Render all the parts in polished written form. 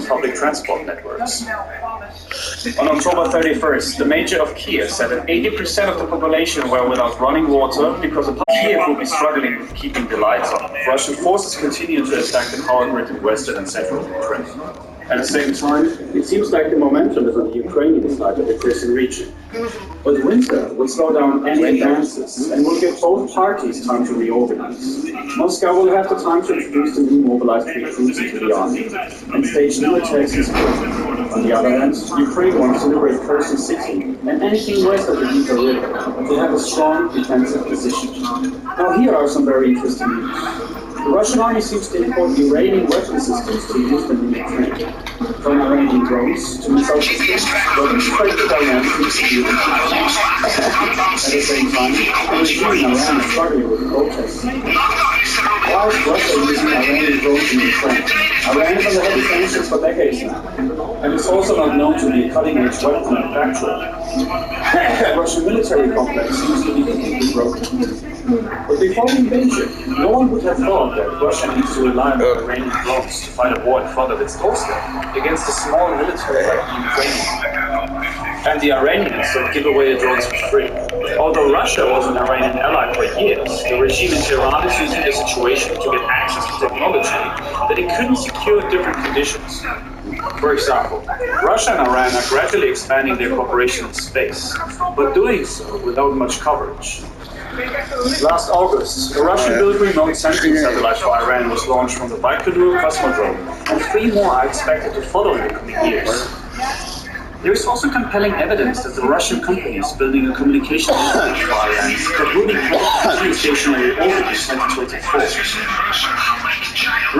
and public transport networks. On October 31st, the mayor of Kiev said that 80% of the population were without running water because Kiev will be struggling with keeping the lights on. Russian forces continue to attack the power grid in western and central Ukraine. At the same time, it seems like the momentum is on the Ukrainian side of the Kherson region. But winter will slow down any advances and will give both parties time to reorganize. Moscow will have the time to introduce the new mobilized recruits into the army and stage new attacks in spring. On the other hand, Ukraine wants to liberate Kherson City and anything west of the Dnieper River to have a strong defensive position. Now here are some very interesting news. The Russian army seems to import Iranian weapon systems to use them in Ukraine. From Iranian drones to missile systems, weapons straight to Iran seems to be at the same time, the regime in Iran is struggling with protests. Why is Russia using Iranian drones in Ukraine? Iran is under heavy sanctions for decades now, and is also not known to be a cutting-edge weapon manufacturer. The Russian military complex seems to be completely broken. But before the invasion, no one would have thought that Russia needs to rely on Iranian drones to fight a war in front of its doorstep against a small military like the Ukrainian. And the Iranians don't give away the drones for free. Although Russia was an Iranian ally for years, the regime in Tehran is using the situation to get access to technology that it couldn't secure in different conditions. For example, Russia and Iran are gradually expanding their cooperation in space, but doing so without much coverage. Last August, a Russian-built remote sensing satellite for Iran was launched from the Baikonur Cosmodrome, and 3 more are expected to follow in the coming years. There is also compelling evidence that the Russian company is building a communication network for Iran that will be connected to stationary orbit in 2024.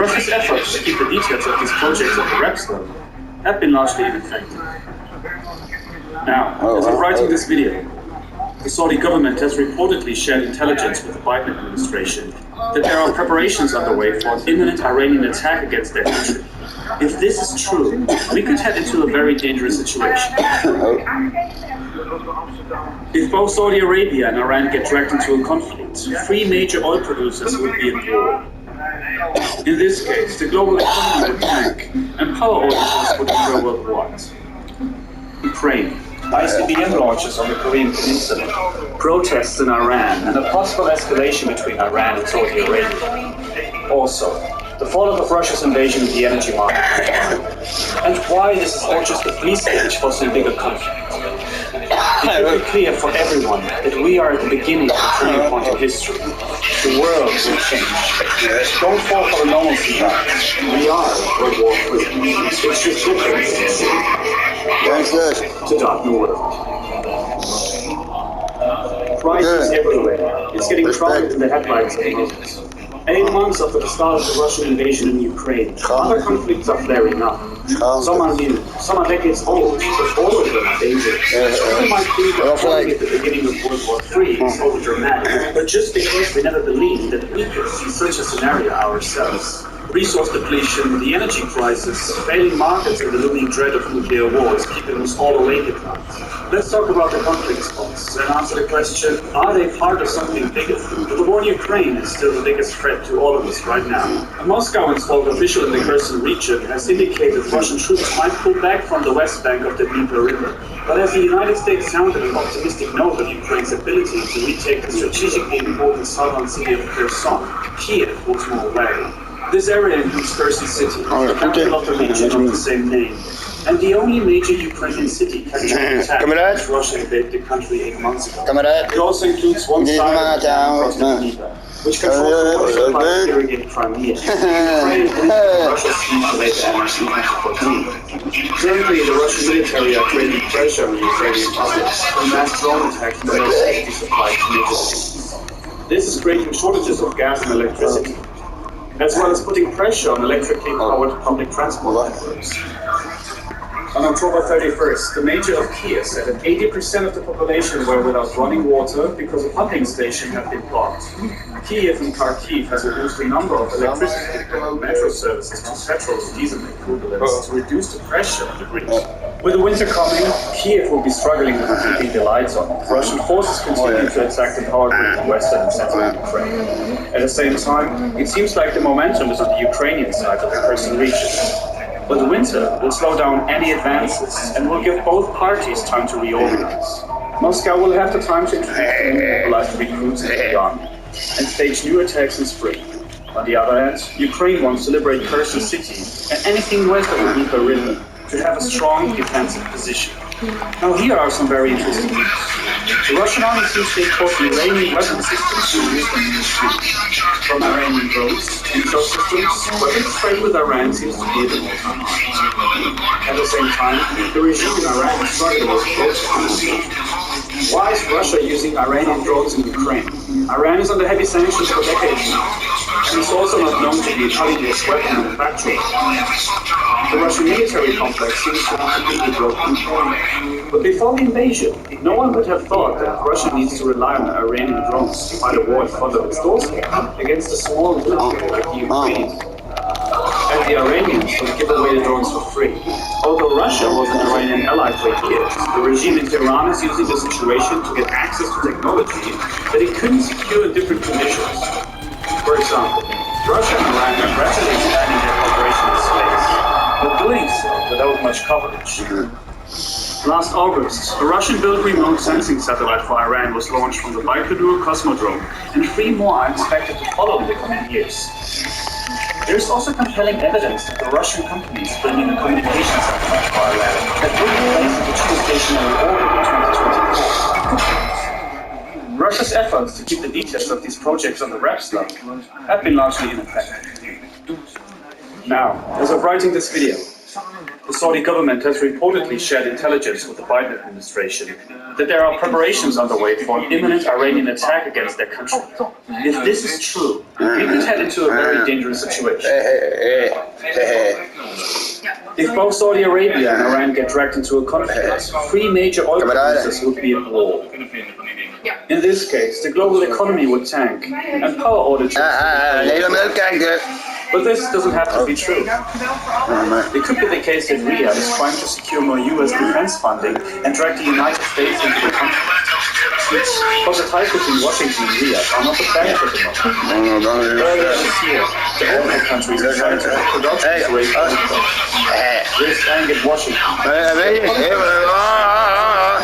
Russia's efforts to keep the details of these projects at the wraps though have been largely ineffective. Now, as I'm writing this video, the Saudi government has reportedly shared intelligence with the Biden administration that there are preparations underway for an imminent Iranian attack against their country. If this is true, we could head into a very dangerous situation. If both Saudi Arabia and Iran get dragged into a conflict, 3 major oil producers would be at war. In this case, the global economy would tank, and power outages would occur worldwide. Ukraine. ICBM launches on the Korean Peninsula, protests in Iran, and a possible escalation between Iran and Saudi Arabia. Also, the fallout of Russia's invasion of the energy market. And why this is all just a pre-stage for some bigger conflict. It will be clear for everyone that we are at the beginning of a turning point in history. The world will change. Don't fall for the normalcy bias. We are World War III. It's just different to Dark New World. Crisis everywhere. It's getting crowded in the headlines at the moment. 8 months after the start of the Russian invasion in Ukraine, other conflicts are flaring up. Some are new, some are decades old, but all of them are dangerous. People might think that falling at the beginning of World War III is overdramatic, but just because we never believed that we could see such a scenario ourselves. Resource depletion, the energy crisis, failing markets, and the looming dread of nuclear war is keeping us all awake at night. Let's talk about the conflict spots and answer the question, are they part of something bigger? The war in Ukraine is still the biggest threat to all of us right now. A Moscow-installed official in the Kherson region has indicated Russian troops might pull back from the west bank of the Dnieper River. But as the United States sounded an optimistic note of Ukraine's ability to retake the strategically important southern city of Kherson, Kiev was more wary. This area includes Kherson City, the capital of the region of the same name, and the only major Ukrainian city captured in attack as Russia invaded the country 8 months ago. It also includes one side across the Dnieper, which controls the water supply of irrigated Crimea. Ukraine is Russia's scheme to make the energy in 2014. Currently, the Russian military are creating pressure on the Ukrainian public for mass drone attacks to make safety supply to major cities. This is creating shortages of gas and electricity, as well as putting pressure on electrically powered public transport networks. On October 31st, the mayor of Kiev said that 80% of the population were without running water because a pumping station had been blocked. Kiev and Kharkiv has reduced the number of electricity-dependent metro services to petrol and diesel equivalents to reduce the pressure on the grid. With the winter coming, Kiev will be struggling with keeping the lights on. Russian forces continue to attack the power grid in western and central Ukraine. At the same time, it seems like the momentum is on the Ukrainian side of the Kherson region. But the winter will slow down any advances and will give both parties time to reorganize. Moscow will have the time to introduce mobilized recruits into the army and stage new attacks in spring. On the other hand, Ukraine wants to liberate Kherson City and anything west of the Dnieper River to have a strong defensive position. Now here are some very interesting news. The Russian army seems to import Iranian weapon systems to use them in the street. From Iranian drones to missile systems, weapons trade with Iran seems to be a bit more common. At the same time, the regime in Iran is struggling with protests. Why is Russia using Iranian drones in Ukraine? Iran is under heavy sanctions for decades now, and is also not known to be a cutting-edge weapon manufacturer. The Russian military complex seems to be completely broken. But before the invasion, no one would have thought that Russia needs to rely on Iranian drones to fight a war in front of its doorstep against a small military like the Ukrainians. And the Iranians would give away the drones for free. Although Russia was an Iranian ally for years, the regime in Tehran is using the situation to get access to technology that it couldn't secure in different conditions. For example, Russia and Iran are gradually expanding their cooperation in space, but doing so without much coverage. Last August, a Russian-built remote sensing satellite for Iran was launched from the Baikonur Cosmodrome, and 3 more are expected to follow in the coming years. There is also compelling evidence that the Russian companies building a communication satellite for Iran that will be placed into geostationary orbit in 2024. Russia's efforts to keep the details of these projects on the wraps level have been largely ineffective. Now, as of writing this video, the Saudi government has reportedly shared intelligence with the Biden administration that there are preparations underway for an imminent Iranian attack against their country. If this is true, we could head into a very dangerous situation. If both Saudi Arabia and Iran get dragged into a conflict, 3 major oil producers would be at war. In this case, the global economy would tank, and power outages. But this doesn't have to be true. It could be the case that Riyadh is trying to secure more US defense funding and drag the United States into the conflict. But the ties between Washington and Riyadh are not the best at the moment. Earlier this year, the OPEC countries are trying to have production rates this angered Washington.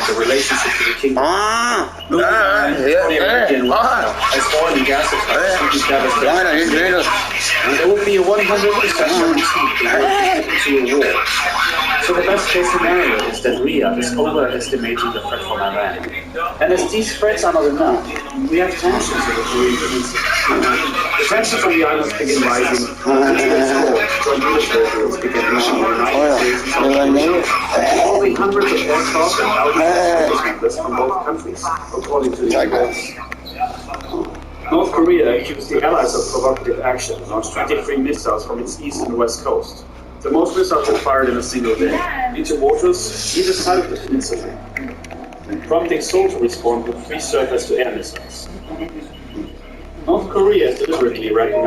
The relationship to the kingdom. As oil and gas supplies devastated. There would be a 100% guarantee to a war. So the best case scenario is that Riyadh is overestimating the threat from Iran. And as these threats are not enough, we have tensions in the Korean Peninsula. The tensions on the islands begin rising, joint military drills begin between the United States and South Korea, involving hundreds of aircraft and thousands of service members from both countries, according to the US. North Korea accused the Allies of provocative action and launched 23 missiles from its east and west coast. The most missiles were fired in a single day, into waters either side of the peninsula, prompting Seoul to respond with 3 surface-to-air missiles. North Korea is deliberately racking